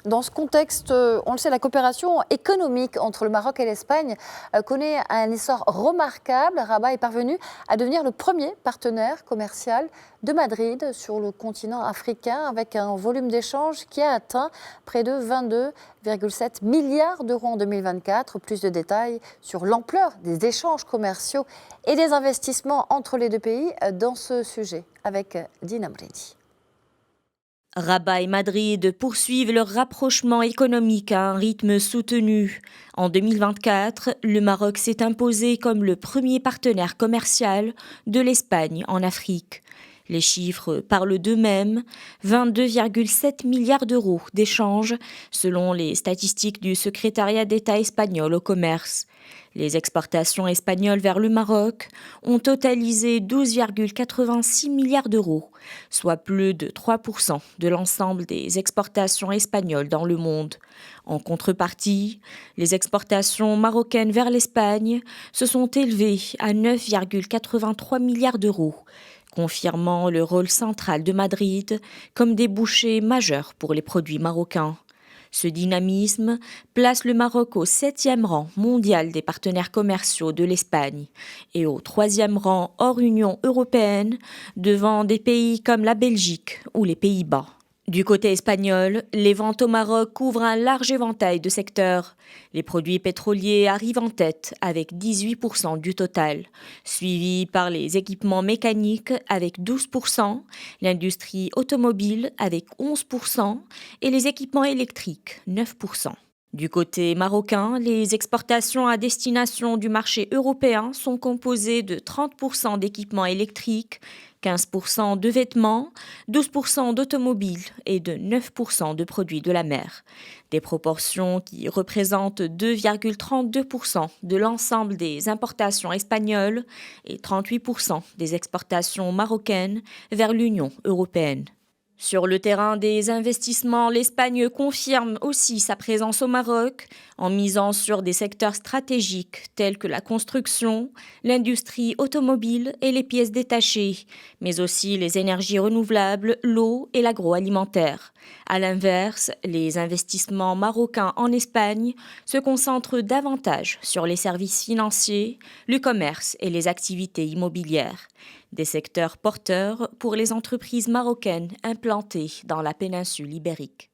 Dans ce contexte, on le sait, la coopération économique entre le Maroc et l'Espagne connaît un essor remarquable. Rabat est parvenu à devenir le premier partenaire commercial de Madrid sur le continent africain, avec un volume d'échanges qui a atteint près de 22,7 milliards d'euros en 2024. Plus de détails sur l'ampleur des échanges commerciaux et des investissements entre les deux pays dans ce sujet avec Dina Mredi. Rabat et Madrid poursuivent leur rapprochement économique à un rythme soutenu. En 2024, le Maroc s'est imposé comme le premier partenaire commercial de l'Espagne en Afrique. Les chiffres parlent d'eux-mêmes, 22,7 milliards d'euros d'échanges selon les statistiques du secrétariat d'État espagnol au commerce. Les exportations espagnoles vers le Maroc ont totalisé 12,86 milliards d'euros, soit plus de 3% de l'ensemble des exportations espagnoles dans le monde. En contrepartie, les exportations marocaines vers l'Espagne se sont élevées à 9,83 milliards d'euros, confirmant le rôle central de Madrid comme débouché majeur pour les produits marocains. Ce dynamisme place le Maroc au 7e rang mondial des partenaires commerciaux de l'Espagne et au 3e rang hors Union européenne, devant des pays comme la Belgique ou les Pays-Bas. Du côté espagnol, les ventes au Maroc couvrent un large éventail de secteurs. Les produits pétroliers arrivent en tête avec 18% du total, suivis par les équipements mécaniques avec 12%, l'industrie automobile avec 11% et les équipements électriques 9%. Du côté marocain, les exportations à destination du marché européen sont composées de 30% d'équipements électriques, 15% de vêtements, 12% d'automobiles et de 9% de produits de la mer. Des proportions qui représentent 2,32% de l'ensemble des importations espagnoles et 38% des exportations marocaines vers l'Union européenne. Sur le terrain des investissements, l'Espagne confirme aussi sa présence au Maroc en misant sur des secteurs stratégiques tels que la construction, l'industrie automobile et les pièces détachées, mais aussi les énergies renouvelables, l'eau et l'agroalimentaire. À l'inverse, les investissements marocains en Espagne se concentrent davantage sur les services financiers, le commerce et les activités immobilières. Des secteurs porteurs pour les entreprises marocaines implantées dans la péninsule ibérique.